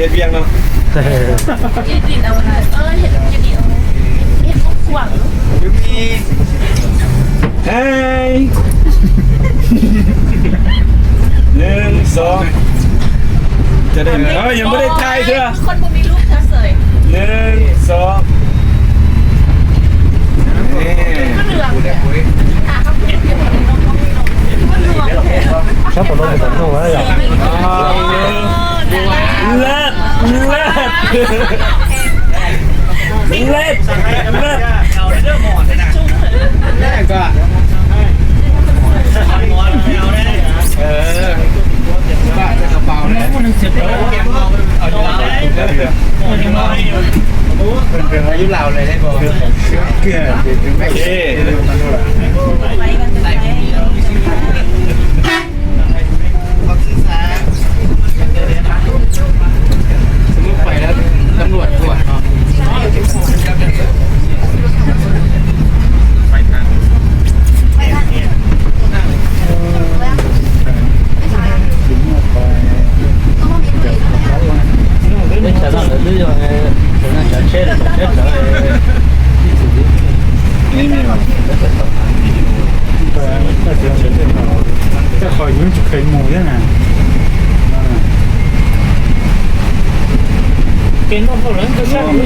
ฮ็ดเวียงเนาะยืดดินเอาเห็ดยืดดินเอาเห็ดขวางยูมีเฮ้ย1 2จะได้ยังไม่ได้ทายเถอะคนบ่มีลูกเธอเสย1 2นี่ชอบผมลงไปตัดตัวแล้วอย่างเลิศเอาเรื่องหมอนเลยนะแม่ก็บ้าจะกระเป๋าเนี่ยมันเสียบเลยเก็บเอาอยู่แล้วเป็นอายุเราเลยได้บอกเกลือไม่เท่ไปแล้วตำรวจตรวจเนาะ这好像就可以摸的呢。给那不人都下不去，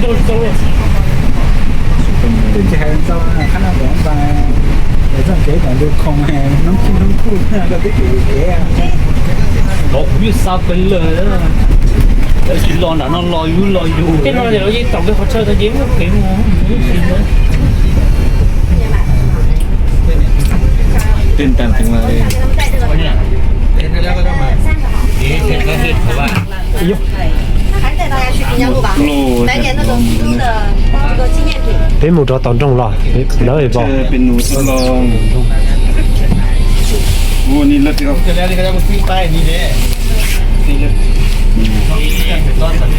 都走了。这还早呢，看到广场，那种街道都空哎，能听能哭那个都给啊。落雨撒奔了，有時落難落雨落雨。跟我哋好似舊嘅學車就影咗幾喎，ตื่นตันจังเลยเห็นแล้วก็ต้องมาเห็นก็เห็นเพราะว่า还带大家去滨江路吧，买点那种苏州的这个纪念品。俾冇咗當中啦，你攞嚟噃。เป็นหนูทดลองโอ้นี่รถเขาแล้วนี่ก็จะมาขึ้นป้ายนี่เลยนี่เลยต้นมัน